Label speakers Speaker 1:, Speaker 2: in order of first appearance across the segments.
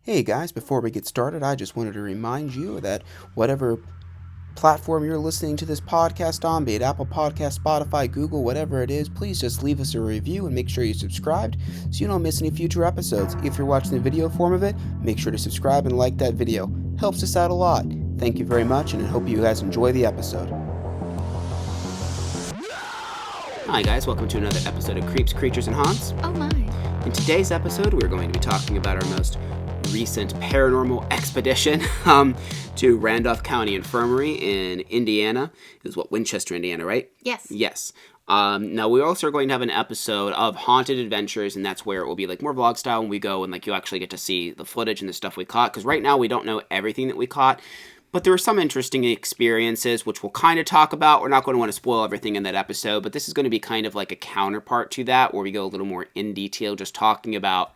Speaker 1: Hey guys, before we get started, I just wanted to remind you that whatever platform you're listening to this podcast on, be it Apple Podcast, Spotify, Google, whatever it is, please just leave us a review and make sure you're subscribed so you don't miss any future episodes. If you're watching the video form of it, make sure to subscribe and like that video. Helps us out a lot. Thank you very much, and I hope you guys enjoy the episode. Hi guys, welcome to another episode of Creeps, Creatures, and Haunts.
Speaker 2: Oh my.
Speaker 1: In today's episode, we're going to be talking about our most recent paranormal expedition to Randolph County Infirmary in Indiana. It was Winchester, Indiana, right?
Speaker 2: Yes.
Speaker 1: Yes. Now, we also are going to have an episode of Haunted Adventures, and that's where it will be more vlog style, and we go and you actually get to see the footage and the stuff we caught, because right now we don't know everything that we caught, but there were some interesting experiences, which we'll kind of talk about. We're not going to want to spoil everything in that episode, but this is going to be kind of like a counterpart to that, where we go a little more in detail, just talking about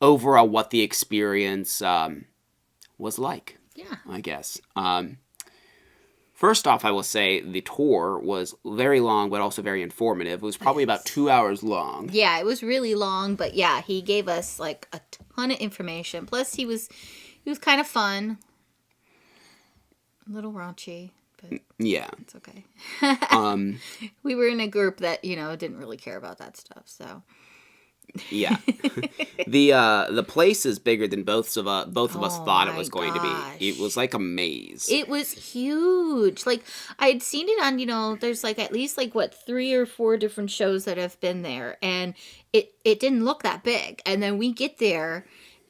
Speaker 1: overall what the experience was like.
Speaker 2: Yeah.
Speaker 1: I guess. First off, I will say the tour was very long, but also very informative. It was probably about 2 hours long.
Speaker 2: Yeah, it was really long, but yeah, he gave us a ton of information. Plus, he was kind of fun. A little raunchy, but
Speaker 1: yeah,
Speaker 2: it's okay.
Speaker 1: Um,
Speaker 2: we were in a group that didn't really care about that stuff, so.
Speaker 1: Yeah, the place is bigger than both of us thought it was going to be. It was like a maze.
Speaker 2: It was huge. I had seen it on there's at least 3 or 4 different shows that have been there, and it didn't look that big. And then we get there,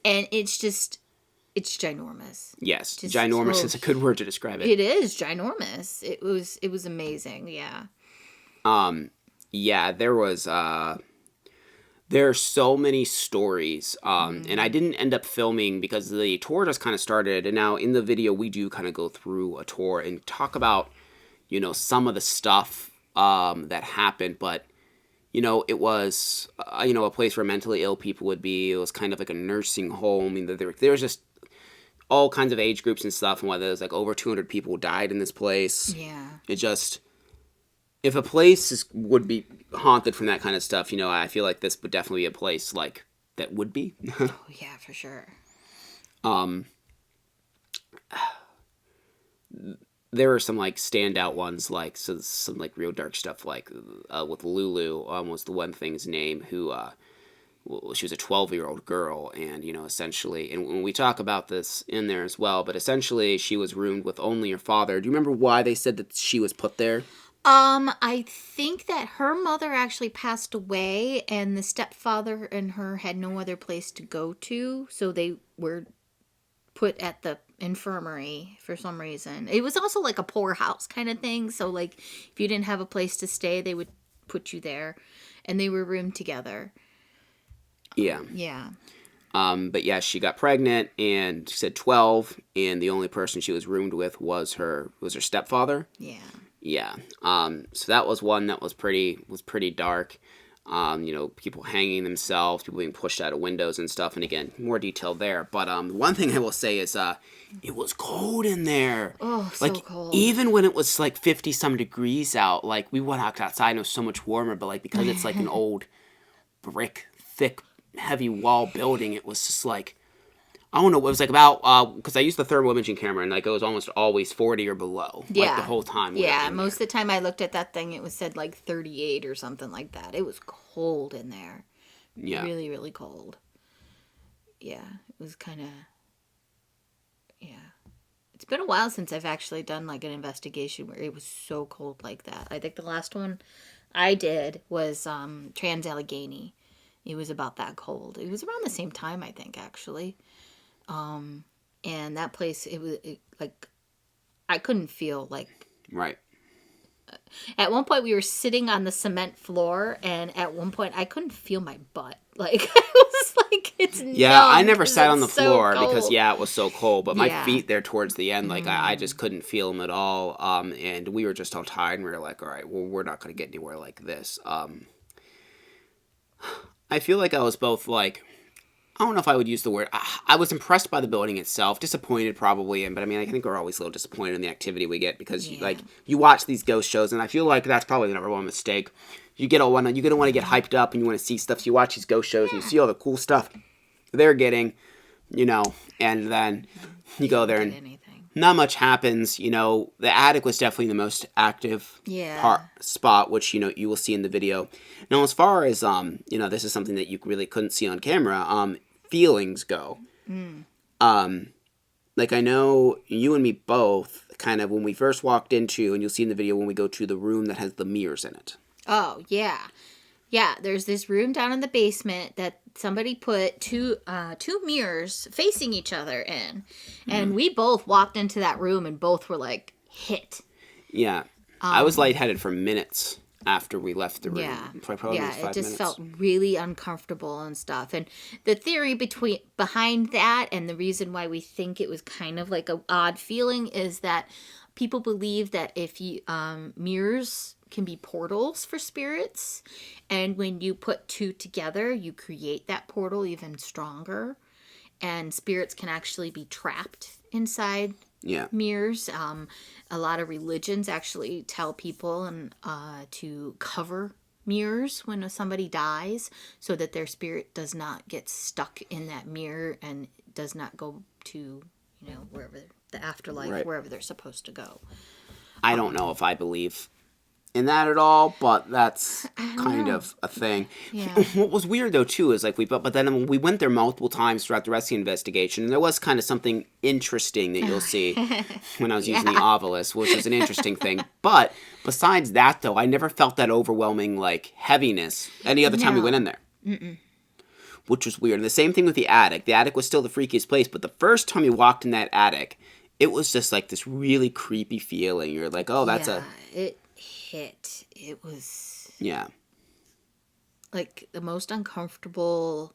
Speaker 2: and it's ginormous.
Speaker 1: Yes, ginormous is a good word to describe it.
Speaker 2: It is ginormous. It was amazing. Yeah.
Speaker 1: Yeah, there are so many stories, and I didn't end up filming because the tour just kind of started, and now in the video we do kind of go through a tour and talk about, some of the stuff that happened, but, it was, a place where mentally ill people would be. It was kind of like a nursing home. There was just all kinds of age groups and stuff, and whether it was over 200 people died in this place.
Speaker 2: Yeah.
Speaker 1: It just... If a place would be haunted from that kind of stuff, I feel like this would definitely be a place that would be.
Speaker 2: Oh yeah, for sure.
Speaker 1: There are some standout ones, some real dark stuff, with Lulu, was the one thing's name, who she was a 12-year-old girl, and essentially, and when we talk about this in there as well, but essentially she was roomed with only her father. Do you remember why they said that she was put there?
Speaker 2: I think that her mother actually passed away, and the stepfather and her had no other place to go to, so they were put at the infirmary for some reason. It was also a poorhouse kind of thing, so if you didn't have a place to stay, they would put you there, and they were roomed together.
Speaker 1: Yeah.
Speaker 2: Yeah.
Speaker 1: But yeah, she got pregnant, and she said 12, and the only person she was roomed with was her stepfather.
Speaker 2: Yeah.
Speaker 1: Yeah. So that was one that was pretty dark. People hanging themselves, people being pushed out of windows and stuff. And again, more detail there. But one thing I will say is it was cold in there.
Speaker 2: Oh, so cold.
Speaker 1: Even when it was 50 some degrees out, we walked outside and it was so much warmer. But because it's an old brick, thick, heavy wall building, it was just I don't know, it was about, because I used the thermal imaging camera, and it was almost always 40 or below, the whole time.
Speaker 2: Yeah, most of the time I looked at that thing, it was said 38 or something like that. It was cold in there. Yeah. Really, really cold. Yeah, it was kind of, yeah. It's been a while since I've actually done an investigation where it was so cold like that. I think the last one I did was Trans-Allegheny. It was about that cold. It was around the same time, I think, actually. And that place, I couldn't feel
Speaker 1: right.
Speaker 2: At one point we were sitting on the cement floor, and at one point I couldn't feel my butt. I was it's
Speaker 1: yeah, I never sat on the floor
Speaker 2: cold.
Speaker 1: Because it was so cold, but my feet there towards the end, I just couldn't feel them at all. And we were just all tired, and we were all right, well, we're not going to get anywhere like this. I feel I was both I don't know if I would use the word. I was impressed by the building itself. Disappointed, probably. But I think we're always a little disappointed in the activity we get because you watch these ghost shows, and I feel that's probably the number one mistake. You're gonna want to get hyped up, and you want to see stuff. So you watch these ghost shows, and you see all the cool stuff they're getting, you know, and then you go there and
Speaker 2: anything.
Speaker 1: not much happens. You know, the attic was definitely the most active spot, which, you know, you will see in the video. Now, as far as, you know, this is something that you really couldn't see on camera, feelings go. Like, I know you and me both, kind of, when we first walked into, and you'll see in the video when we go to the room that has the mirrors in it.
Speaker 2: Oh, yeah. Yeah, there's this room down in the basement that somebody put two mirrors facing each other in. And we both walked into that room and both were like hit.
Speaker 1: Yeah. I was lightheaded for minutes after we left the room.
Speaker 2: Yeah.
Speaker 1: Probably
Speaker 2: Yeah,
Speaker 1: 5
Speaker 2: it just
Speaker 1: minutes.
Speaker 2: felt really uncomfortable and stuff. And the theory behind that and the reason why we think it was kind of like an odd feeling is that people believe that if you mirrors can be portals for spirits, and when you put two together you create that portal even stronger, and spirits can actually be trapped inside mirrors. A lot of religions actually tell people to cover mirrors when somebody dies so that their spirit does not get stuck in that mirror and does not go to, you know, wherever the afterlife, wherever they're supposed to go.
Speaker 1: I don't know if I believe in that at all, but that's kind of a thing.
Speaker 2: Yeah.
Speaker 1: What was weird though too is like but then we went there multiple times throughout the rest of the investigation, and there was kind of something interesting that you'll see when I was using the obelisk, which was an interesting thing. But besides that though, I never felt that overwhelming like heaviness any other time we went in there. Which was weird. And the same thing with the attic. The attic was still the freakiest place, but the first time you walked in that attic, it was just like this really creepy feeling. You're like, oh, that's
Speaker 2: it hit. It was like the most uncomfortable,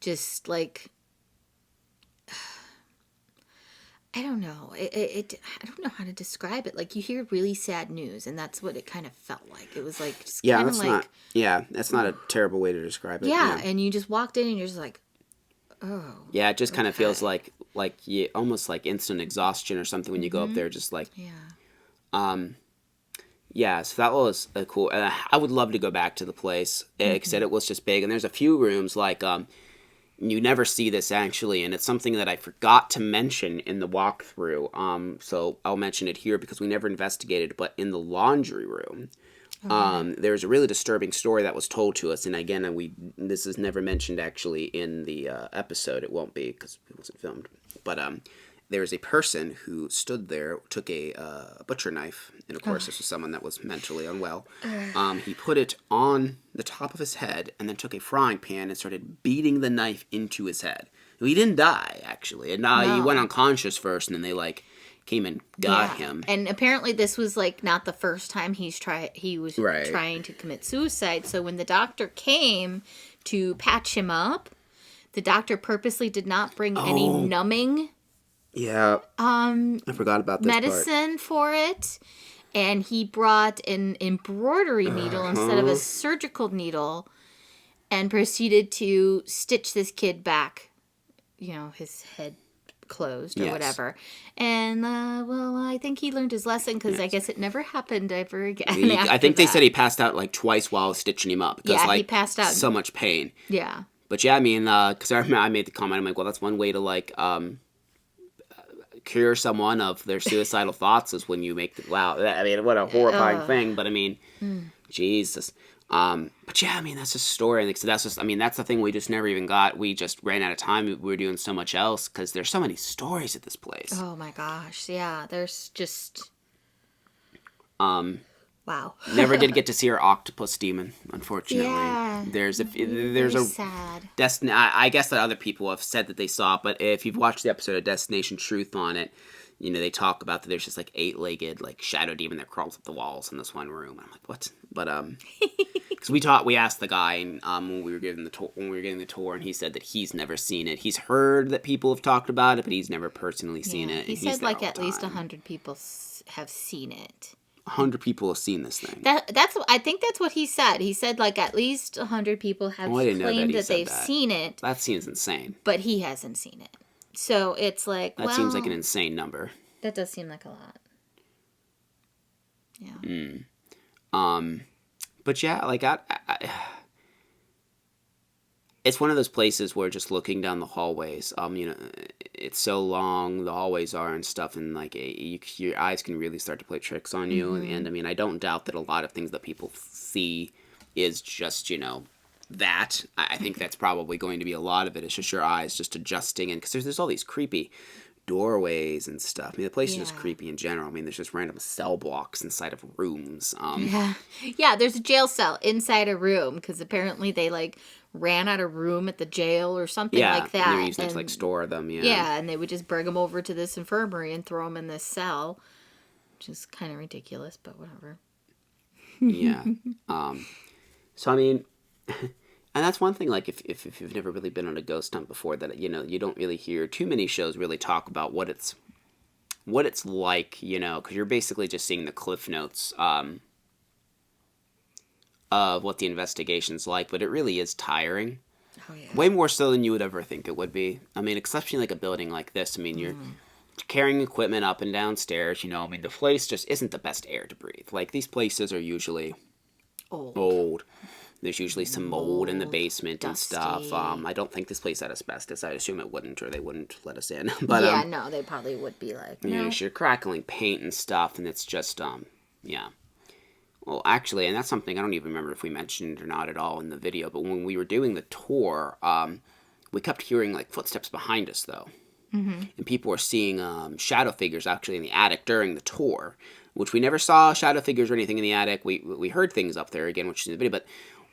Speaker 2: just like I don't know. I don't know how to describe it. Like you hear really sad news, and that's what it kind of felt like. It was like just kind of like
Speaker 1: that's not a terrible way to describe it.
Speaker 2: Yeah, and you just walked in and you're just like, oh.
Speaker 1: Yeah, it just kind of feels like you almost like instant exhaustion or something when you go up there. Just like yeah, so that was cool. I would love to go back to the place. Except it was just big, and there's a few rooms like you never see this actually, and it's something that I forgot to mention in the walkthrough. So I'll mention it here because we never investigated. But in the laundry room, there's a really disturbing story that was told to us, and again, this is never mentioned actually in the episode. It won't be because it wasn't filmed. But there's a person who stood there, took a butcher knife, and of course this was someone that was mentally unwell. He put it on the top of his head and then took a frying pan and started beating the knife into his head. He didn't die, actually. And he went unconscious first, and then they came and got him.
Speaker 2: And apparently this was not the first time he was trying to commit suicide. So when the doctor came to patch him up, the doctor purposely did not bring any numbing
Speaker 1: I forgot about this
Speaker 2: medicine for it, and he brought an embroidery needle instead of a surgical needle, and proceeded to stitch this kid back, his head closed or whatever. And I think he learned his lesson because I guess it never happened ever again.
Speaker 1: I think they said he passed out twice while stitching him up because
Speaker 2: he passed out.
Speaker 1: So much pain.
Speaker 2: Yeah.
Speaker 1: But yeah, I mean, because I remember I made the comment, I'm like, well, that's one way to cure someone of their suicidal thoughts is when you make I mean, what a horrifying thing, but I mean, Jesus. But yeah, I mean, that's just a story. And so that's the thing we just never even got. We just ran out of time. We were doing so much else because there's so many stories at this place.
Speaker 2: Oh my gosh. Yeah. There's just, wow.
Speaker 1: Never did get to see our octopus demon, unfortunately.
Speaker 2: Yeah.
Speaker 1: There's
Speaker 2: sad.
Speaker 1: I guess that other people have said that they saw it, but if you've watched the episode of Destination Truth on it, they talk about that there's just 8-legged shadow demon that crawls up the walls in this one room. And I'm like, what? But because we asked the guy and when we were getting the tour, and he said that he's never seen it. He's heard that people have talked about it, but he's never personally seen it.
Speaker 2: He said at least 100 people have seen it.
Speaker 1: 100 people have seen this thing.
Speaker 2: I think that's what he said. He said at least 100 people have claimed that they've seen it.
Speaker 1: That seems insane.
Speaker 2: But he hasn't seen it. So it's
Speaker 1: that seems like an insane number.
Speaker 2: That does seem like a lot. Yeah.
Speaker 1: But yeah, it's one of those places where just looking down the hallways, it's so long, the hallways are and stuff, and like your eyes can really start to play tricks on you. And I mean, I don't doubt that a lot of things that people see is just, that. I think that's probably going to be a lot of it. It's just your eyes just adjusting, and because there's all these creepy doorways and stuff. I mean, the place is just creepy in general. I mean, there's just random cell blocks inside of rooms.
Speaker 2: Yeah, there's a jail cell inside a room because apparently they like ran out of room at the jail or something like that.
Speaker 1: And they were using it to like store them.
Speaker 2: Yeah, and they would just bring them over to this infirmary and throw them in this cell, which is kind of ridiculous, but whatever.
Speaker 1: Yeah. So I mean, and that's one thing. Like if you've never really been on a ghost hunt before, that you don't really hear too many shows really talk about what it's like, because you're basically just seeing the cliff notes of what the investigation's like, but it really is tiring.
Speaker 2: Oh yeah.
Speaker 1: Way more so than you would ever think it would be. I mean, especially like a building like this. I mean, you're carrying equipment up and down stairs. I mean, the place just isn't the best air to breathe. Like these places are usually old. There's usually some mold in the basement
Speaker 2: dusty.
Speaker 1: and stuff. I don't think this place had asbestos. I assume it wouldn't, or they wouldn't let us in. But
Speaker 2: no, they probably would be like, no.
Speaker 1: You're crackling paint and stuff, and it's just yeah. Well, actually, and that's something I don't even remember if we mentioned it or not at all in the video. But when we were doing the tour, we kept hearing like footsteps behind us, though, and people were seeing shadow figures actually in the attic during the tour, which we never saw shadow figures or anything in the attic. We heard things up there again, which is in the video, but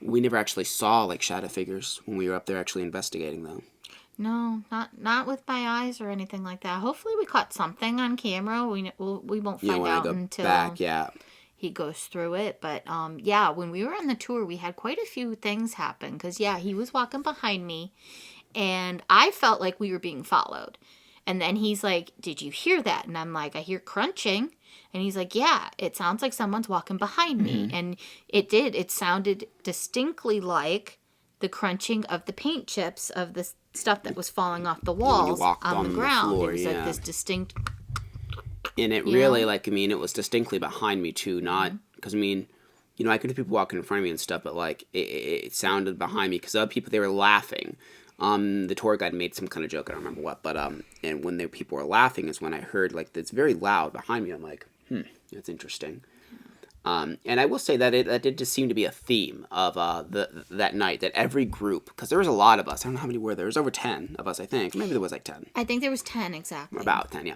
Speaker 1: we never actually saw like shadow figures when we were up there actually investigating, though.
Speaker 2: No, not with my eyes or anything like that. Hopefully, we caught something on camera. We won't find out until
Speaker 1: back,
Speaker 2: he goes through it. But when we were on the tour, we had quite a few things happen. Because he was walking behind me, and I felt like we were being followed. And then he's like, "Did you hear that?" And I'm like, "I hear crunching." And he's like, "Yeah, it sounds like someone's walking behind me." And it did. It sounded distinctly like the crunching of the paint chips of the stuff that was falling off the walls on the ground.
Speaker 1: Floor,
Speaker 2: it was like this distinct.
Speaker 1: And it really, it was distinctly behind me too, not because I could have people walking in front of me and stuff, but like it sounded behind me because other people, they were laughing. The tour guide made some kind of joke, I don't remember what, but and when people were laughing is when I heard like it's very loud behind me. I'm like, that's interesting. And I will say that that did just seem to be a theme of that night, that every group, because there was a lot of us. I don't know how many were there. There was over 10 of us, I think. Maybe there was like 10.
Speaker 2: I think there was 10 exactly.
Speaker 1: About 10,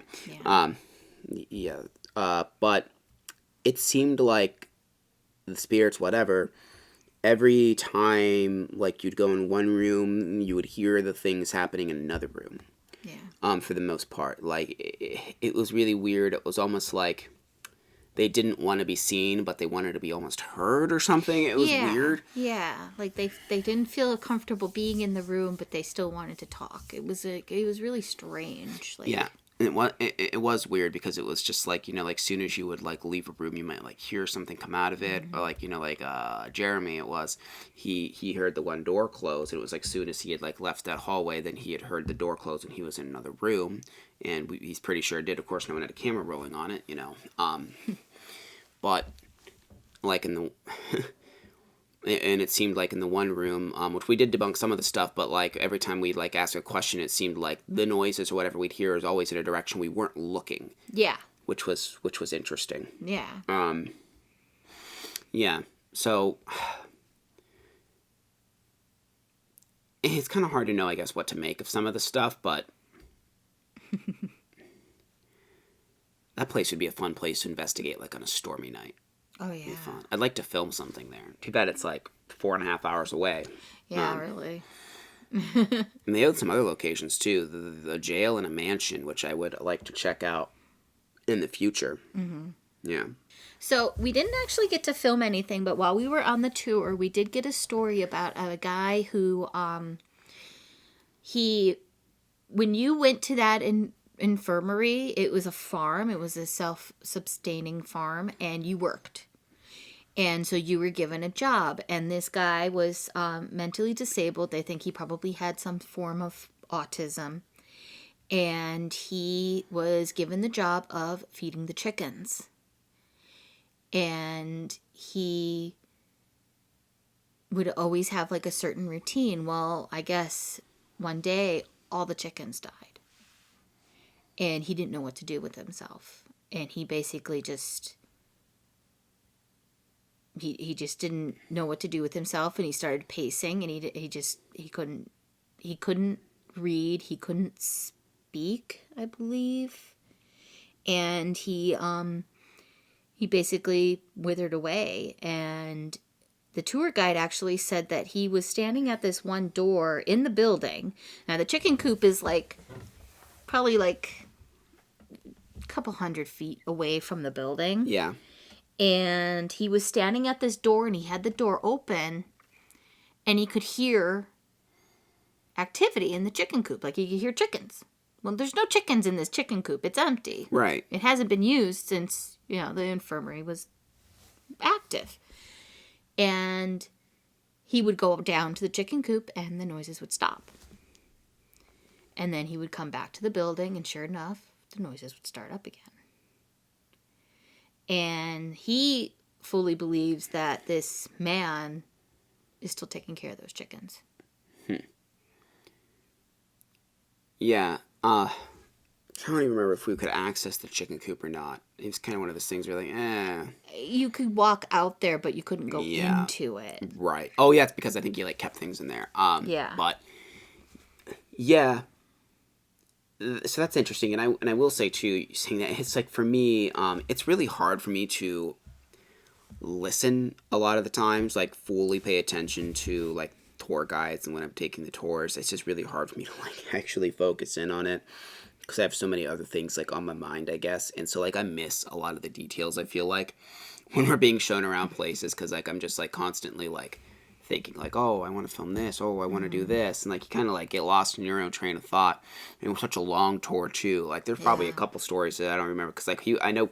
Speaker 1: yeah. But it seemed like the spirits, whatever, every time like you'd go in one room, you would hear the things happening in another room.
Speaker 2: Yeah.
Speaker 1: For the most part. Like, it was really weird. It was almost like they didn't want to be seen, but they wanted to be almost heard or something. It was weird.
Speaker 2: Yeah, like they didn't feel comfortable being in the room, but they still wanted to talk. It was really strange. Like,
Speaker 1: yeah, it was weird because it was just like, like soon as you would like leave a room, you might like hear something come out of it, or like Jeremy, it was he heard the one door close, and it was like soon as he had like left that hallway, then he had heard the door close and he was in another room, and he's pretty sure it did. Of course, no one had a camera rolling on it, But, like, in the... and it seemed like in the one room, which we did debunk some of the stuff, but, like, every time we'd, like, ask a question, it seemed like the noises or whatever we'd hear was always in a direction we weren't looking.
Speaker 2: Yeah.
Speaker 1: Which was interesting.
Speaker 2: Yeah.
Speaker 1: Yeah. So... It's kind of hard to know, I guess, what to make of some of the stuff, but... That place would be a fun place to investigate, like on a stormy night.
Speaker 2: Oh, yeah.
Speaker 1: Fun. I'd like to film something there. Too bad it's like 4.5 hours away.
Speaker 2: Yeah, really.
Speaker 1: And they had some other locations too, the jail and a mansion, which I would like to check out in the future. Mm-hmm. Yeah.
Speaker 2: So we didn't actually get to film anything, but while we were on the tour, we did get a story about a guy who, when you went to that infirmary, it was a farm. It was a self-sustaining farm, and you worked. And so you were given a job. And this guy was mentally disabled. They think he probably had some form of autism. And he was given the job of feeding the chickens.. And he was given the job of feeding the chickens. And he, when you went to that infirmary, it was a farm. It was a self-sustaining farm, and you worked. And so you were given a job of mentally disabled. They think he probably had some form of autism. And he was given the job of feeding the chickens. And would always have like a certain routine. Well, I guess one day all the chickens died. And he didn't know what to do with himself. And he basically just he just didn't know what to do with himself, and he started pacing, and he couldn't read, he couldn't speak, I believe. And he basically withered away. And the tour guide actually said that he was standing at this one door in the building. Now the chicken coop is like probably like a couple 100 feet away from the building.
Speaker 1: Yeah.
Speaker 2: And he was standing at this door, and he had the door open, and he could hear activity in the chicken coop. Like, he could hear chickens. Well, there's no chickens in this chicken coop. It's empty.
Speaker 1: Right.
Speaker 2: It hasn't been used since, the infirmary was active. And he would go down to the chicken coop, and the noises would stop. And then he would come back to the building, and sure enough, the noises would start up again. And he fully believes that this man is still taking care of those chickens.
Speaker 1: Yeah. I don't even remember if we could access the chicken coop or not. It was kind of one of those things where
Speaker 2: You could walk out there, but you couldn't go into it.
Speaker 1: Right. Oh, yeah, it's because I think you, kept things in there.
Speaker 2: Yeah.
Speaker 1: But, yeah. So that's interesting, and I will say too, saying that it's for me, it's really hard for me to listen a lot of the times, fully pay attention to tour guides, and when I'm taking the tours, it's just really hard for me to actually focus in on it because I have so many other things on my mind, I guess, and so I miss a lot of the details. I feel like when we're being shown around places because I'm just constantly thinking oh, I want to film this, oh, I want to do this, and you kind of get lost in your own train of thought. And it was such a long tour too. There's probably a couple stories that I don't remember because I know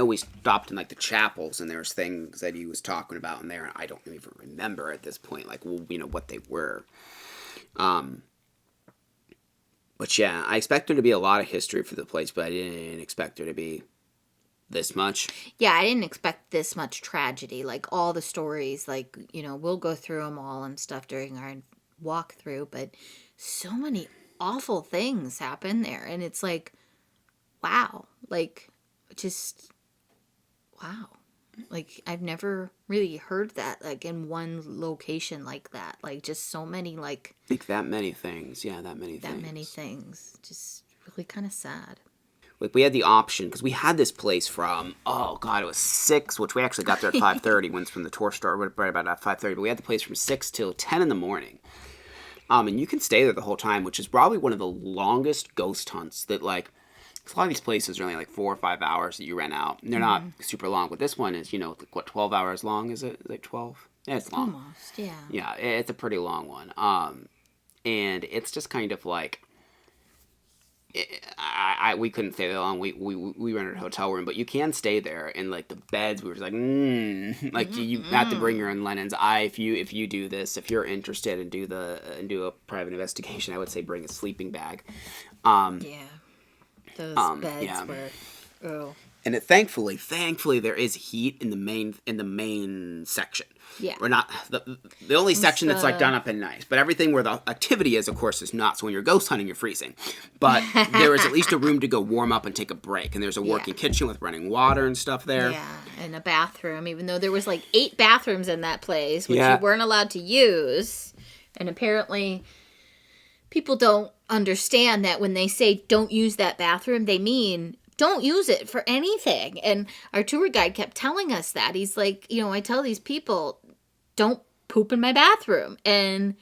Speaker 1: we stopped in the chapels, and there's things that he was talking about in there, and I don't even remember at this point what they were. But yeah, I expect there to be a lot of history for the place, but I didn't expect there to be this much.
Speaker 2: Yeah, I didn't expect this much tragedy. All the stories, we'll go through them all and stuff during our walkthrough, but so many awful things happen there, and it's wow. Just wow. I've never really heard that, in one location like that. Just so many,
Speaker 1: that many things. Yeah, that many things.
Speaker 2: That many things. Just really kind of sad.
Speaker 1: We had the option, because we had this place from, it was 6, which we actually got there at 5:30 when from the tour started, right about at 5:30, but we had the place from 6 till 10 in the morning. And you can stay there the whole time, which is probably one of the longest ghost hunts that, 'cause a lot of these places are only 4 or 5 hours that you rent out, and they're not super long, but this one is, 12 hours long, is it? 12? Yeah, it's long.
Speaker 2: Almost, yeah.
Speaker 1: Yeah, it's a pretty long one. And it's just kind of we couldn't stay that long. We rented a hotel room, but you can stay there, and the beds, we were just you have to bring your own linens. If you do this, if you're interested and do a private investigation, I would say bring a sleeping bag.
Speaker 2: Yeah, those beds were. Oh.
Speaker 1: And thankfully, there is heat in the main section.
Speaker 2: Yeah.
Speaker 1: We're not the only section that's done up and nice, but everything where the activity is, of course, is not. So when you're ghost hunting, you're freezing. But there is at least a room to go warm up and take a break, and there's a working kitchen with running water and stuff there.
Speaker 2: Yeah, and a bathroom. Even though there was 8 bathrooms in that place, which you weren't allowed to use, and apparently people don't understand that when they say don't use that bathroom, they mean don't use it for anything. And our tour guide kept telling us that. He's I tell these people, don't poop in my bathroom. And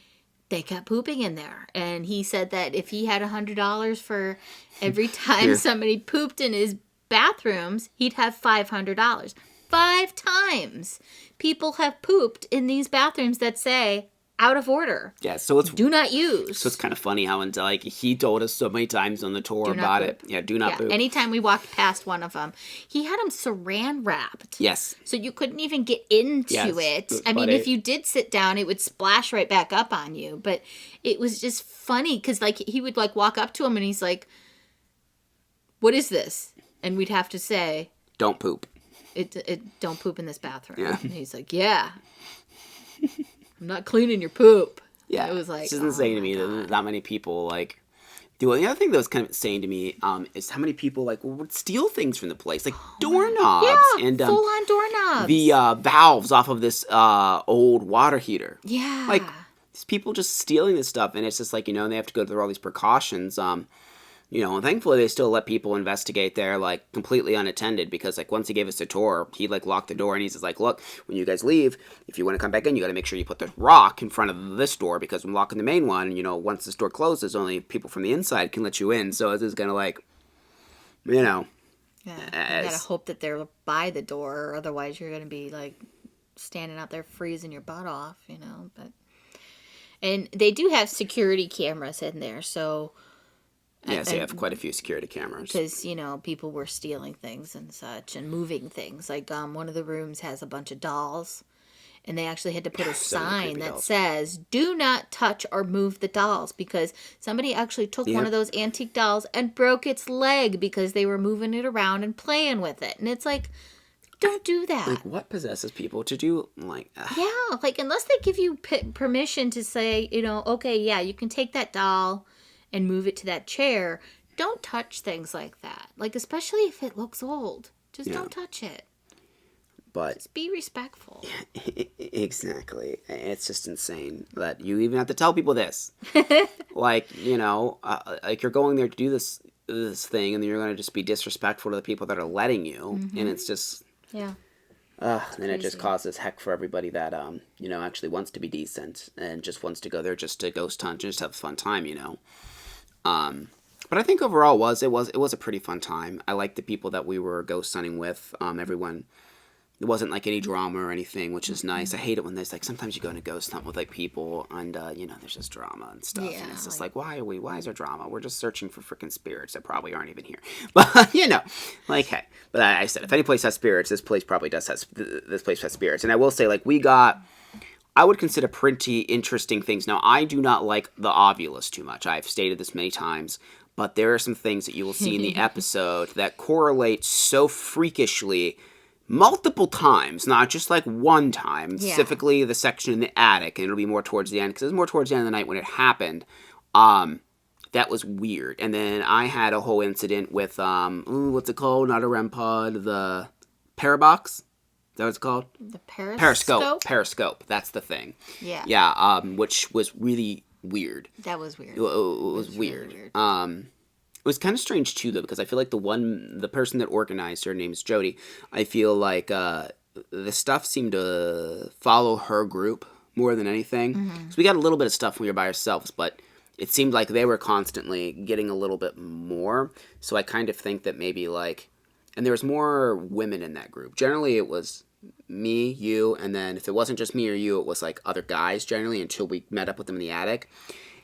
Speaker 2: they kept pooping in there. And he said that if he had $100 for every time somebody pooped in his bathrooms, he'd have $500. 5 times people have pooped in these bathrooms that say out of order.
Speaker 1: Yeah, so it's
Speaker 2: do not use.
Speaker 1: So it's kind of funny how he told us so many times on the tour about it. Yeah, do not poop.
Speaker 2: Anytime we walked past one of them, he had them saran wrapped.
Speaker 1: Yes.
Speaker 2: So you couldn't even get into it. I mean, if you did sit down, it would splash right back up on you. But it was just funny because he would walk up to him and he's like, "What is this?" And we'd have to say,
Speaker 1: "Don't poop.
Speaker 2: It don't poop in this bathroom."
Speaker 1: Yeah.
Speaker 2: And he's like, "Yeah." I'm not cleaning your poop.
Speaker 1: Yeah,
Speaker 2: It was like,
Speaker 1: it's just insane to me that many people like do it. The other thing that was kind of insane to me is how many people like would steal things from the place, like doorknobs and
Speaker 2: full on doorknobs.
Speaker 1: the valves off of this old water heater.
Speaker 2: Yeah,
Speaker 1: Like these people just stealing this stuff, and it's just like they have to go through all these precautions. And thankfully they still let people investigate there, like, completely unattended, because, like, once he gave us a tour, he, like, locked the door, and he's just like, look, when you guys leave, if you want to come back in, you got to make sure you put the rock in front of this door, because I'm locking the main one, and, once this door closes, only people from the inside can let you in, so it's just kind of like,
Speaker 2: Yeah, you gotta hope that they're by the door, or otherwise you're gonna be, like, standing out there freezing your butt off, but... And they do have security cameras in there, so...
Speaker 1: Yes, they have quite a few security cameras.
Speaker 2: Because, people were stealing things and such and moving things. Like, one of the rooms has a bunch of dolls. And they actually had to put a sign that says, do not touch or move the dolls. Because somebody actually took one of those antique dolls and broke its leg because they were moving it around and playing with it. And it's like, don't do that.
Speaker 1: Like, what possesses people to do, like...
Speaker 2: Yeah, like, unless they give you permission to say, okay, yeah, you can take that doll and move it to that chair, don't touch things like that. Like, especially if it looks old. Just don't touch it.
Speaker 1: But
Speaker 2: just be respectful.
Speaker 1: Exactly. It's just insane that you even have to tell people this. Like, like you're going there to do this thing, and then you're going to just be disrespectful to the people that are letting you, and it's just...
Speaker 2: Yeah.
Speaker 1: Then it just causes heck for everybody that, actually wants to be decent and just wants to go there just to ghost hunt and just have a fun time, But I think overall it was a pretty fun time. I liked the people that we were ghost hunting with. Everyone, there wasn't like any drama or anything, which is nice. I hate it when there's like, sometimes you go in a ghost hunt with like people and, there's just drama and stuff.
Speaker 2: Yeah,
Speaker 1: and it's just like, why is there drama? We're just searching for freaking spirits that probably aren't even here. But, like, hey, but I said, if any place has spirits, this place probably has spirits. And I will say, like, I would consider pretty interesting things. Now, I do not like the Ovulus too much. I've stated this many times, but there are some things that you will see in the episode that correlate so freakishly multiple times, not just like one time. Yeah. Specifically, the section in the attic, and it'll be more towards the end, because it was more towards the end of the night when it happened. That was weird. And then I had a whole incident with, what's it called? Not a REM pod, the Parabox? Is that what it's called?
Speaker 2: The Periscope?
Speaker 1: Periscope. That's the thing.
Speaker 2: Yeah.
Speaker 1: Yeah, which was really weird.
Speaker 2: That was weird.
Speaker 1: It was weird. Really weird. It was kind of strange, too, though, because I feel like the person that organized her name's Jody. I feel like the stuff seemed to follow her group more than anything. Mm-hmm. So we got a little bit of stuff when we were by ourselves, but it seemed like they were constantly getting a little bit more. So I kind of think that maybe, like... And there was more women in that group. Generally, it was me, you, and then if it wasn't just me or you, it was, like, other guys, generally, until we met up with them in the attic.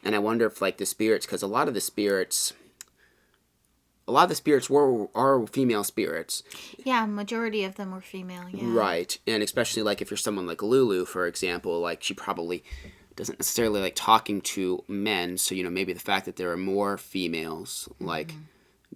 Speaker 1: And I wonder if, like, the spirits... Because a lot of the spirits are female spirits.
Speaker 2: Yeah, majority of them were female, yeah.
Speaker 1: Right. And especially, like, if you're someone like Lulu, for example, like, she probably doesn't necessarily like talking to men, so, maybe the fact that there are more females, like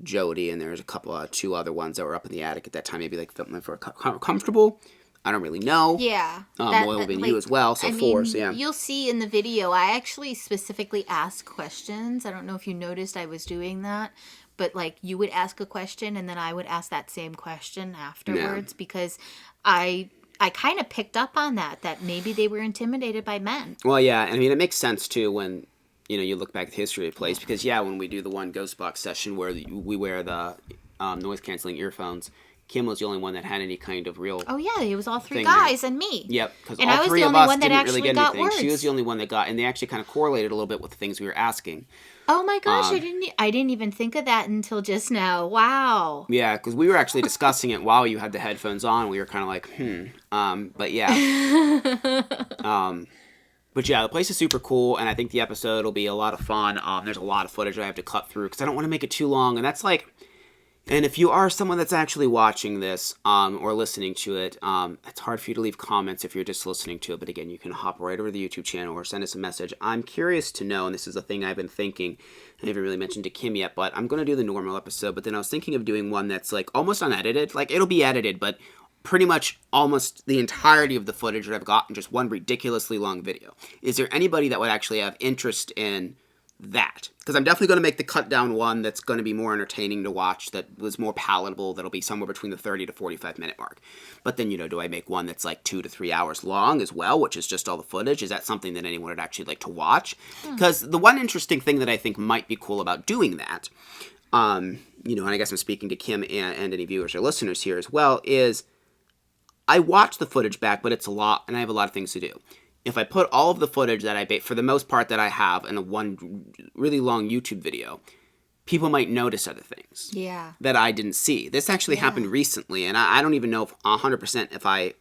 Speaker 1: Jody, and there's two other ones that were up in the attic at that time, maybe, like, felt more comfortable. I don't really know.
Speaker 2: Yeah.
Speaker 1: Moyle being you as well, so force, yeah.
Speaker 2: You'll see in the video, I actually specifically asked questions. I don't know if you noticed I was doing that. But, like, you would ask a question, and then I would ask that same question afterwards, because I kind of picked up on that maybe they were intimidated by men.
Speaker 1: Well, yeah, I mean, it makes sense, too, when, you look back at the history of the place, because, when we do the one ghost box session where we wear the noise-canceling earphones, Kim was the only one that had any kind of real...
Speaker 2: Oh, yeah, it was all three guys and me.
Speaker 1: Yep, because all three of us didn't really get anything. She was the only one that got... And they actually kind of correlated a little bit with the things we were asking.
Speaker 2: Oh my gosh, I didn't even think of that until just now. Wow.
Speaker 1: Yeah, because we were actually discussing it while you had the headphones on. We were kind of like, But yeah. But yeah, the place is super cool, and I think the episode will be a lot of fun. There's a lot of footage I have to cut through, because I don't want to make it too long. And that's like... And if you are someone that's actually watching this or listening to it, it's hard for you to leave comments if you're just listening to it. But again, you can hop right over to the YouTube channel or send us a message. I'm curious to know, and this is a thing I've been thinking, I haven't really mentioned to Kim yet, but I'm going to do the normal episode. But then I was thinking of doing one that's like almost unedited. Like, it'll be edited, but pretty much almost the entirety of the footage that I've got in just one ridiculously long video. Is there anybody that would actually have interest in that? Because I'm definitely going to make the cut down one that's going to be more entertaining to watch, that was more palatable, that'll be somewhere between the 30 to 45 minute mark. But then, do I make one that's like 2 to 3 hours long as well, which is just all the footage? Is that something that anyone would actually like to watch? Because the one interesting thing that I think might be cool about doing that, and I guess I'm speaking to Kim and any viewers or listeners here as well, is I watch the footage back, but it's a lot, and I have a lot of things to do. If I put all of the footage that for the most part that I have in a one really long YouTube video, people might notice other things that I didn't see. This actually happened recently, and I don't even know if 100% if I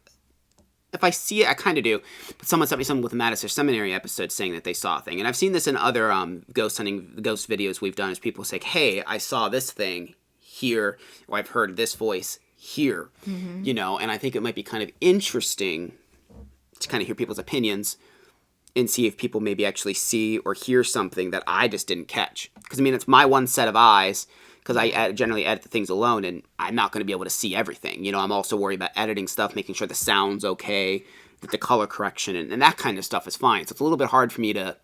Speaker 1: see it, I kind of do. But someone sent me something with the Madison Seminary episode saying that they saw a thing. And I've seen this in other ghost videos we've done, is people say, hey, I saw this thing here, or I've heard this voice here, and I think it might be kind of interesting to kind of hear people's opinions and see if people maybe actually see or hear something that I just didn't catch. Because, it's my one set of eyes, because I generally edit the things alone, and I'm not going to be able to see everything. I'm also worried about editing stuff, making sure the sound's okay, that the color correction, and that kind of stuff is fine. So it's a little bit hard for me to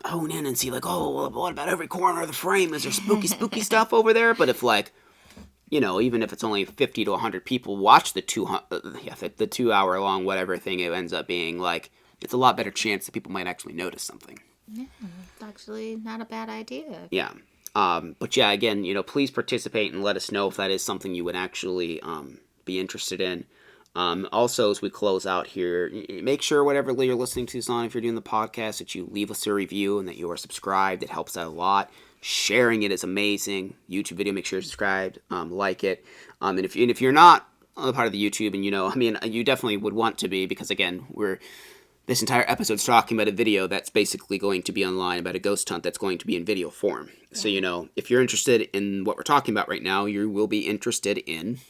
Speaker 1: hone in and see, like, oh, well, what about every corner of the frame? Is there spooky stuff over there? But if, like, even if it's only 50 to 100 people watch the 2 hour long whatever thing it ends up being, like, it's a lot better chance that people might actually notice something.
Speaker 2: Yeah, it's actually not a bad idea.
Speaker 1: Yeah. But yeah, again, please participate and let us know if that is something you would actually be interested in. Also, as we close out here, make sure whatever you're listening to this on, if you're doing the podcast, that you leave us a review and that you are subscribed. It helps out a lot. Sharing it is amazing. YouTube video, make sure you're subscribed, like it. And if you're not a part of the YouTube, and you definitely would want to be, because again, this entire episode's talking about a video that's basically going to be online about a ghost hunt that's going to be in video form. Yeah. So, if you're interested in what we're talking about right now, you will be interested in,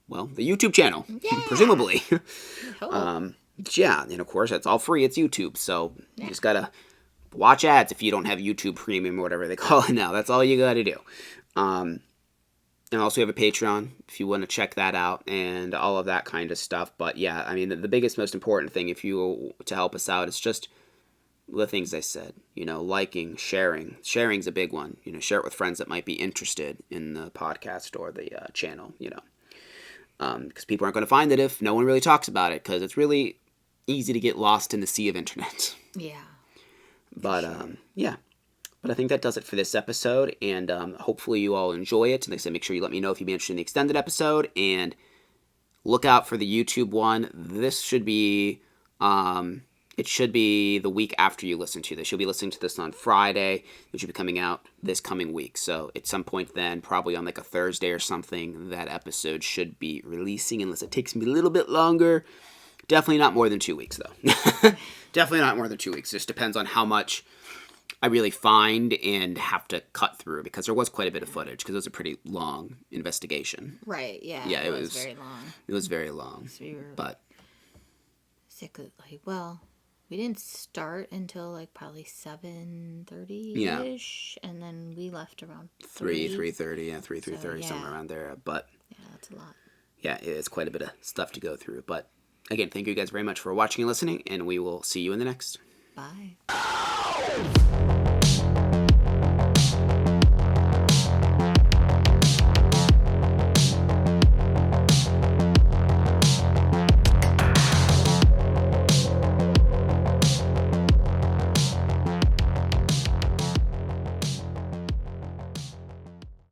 Speaker 1: well, the YouTube channel, presumably. And of course, that's all free. It's YouTube, so you just gotta watch ads if you don't have YouTube Premium or whatever they call it now. That's all you gotta do. And also we have a Patreon if you want to check that out and all of that kind of stuff. But yeah, the biggest, most important thing to help us out is just the things I said. Liking, sharing. Sharing's a big one. Share it with friends that might be interested in the podcast or the channel. Because people aren't going to find it if no one really talks about it. Because it's really easy to get lost in the sea of internet.
Speaker 2: Yeah.
Speaker 1: But yeah. But I think that does it for this episode, and hopefully you all enjoy it. And like I said, make sure you let me know if you'd be interested in the extended episode, and look out for the YouTube one. This should be, it should be the week after you listen to this. You'll be listening to this on Friday. It should be coming out this coming week. So at some point then, probably on like a Thursday or something, that episode should be releasing, unless it takes me a little bit longer. Definitely not more than 2 weeks, though. Definitely not more than 2 weeks. Just depends on how much I really find and have to cut through, because there was quite a bit of footage, because it was a pretty long investigation.
Speaker 2: Right, yeah.
Speaker 1: Yeah, it was
Speaker 2: very long.
Speaker 1: It was very long.
Speaker 2: So we were
Speaker 1: but
Speaker 2: sick of, we didn't start until probably 7:30-ish, and then we left around
Speaker 1: 3:30, 3:30, somewhere around there. But
Speaker 2: yeah, that's a lot.
Speaker 1: Yeah, it's quite a bit of stuff to go through. But again, thank you guys very much for watching and listening, and we will see you in the next.
Speaker 2: Bye.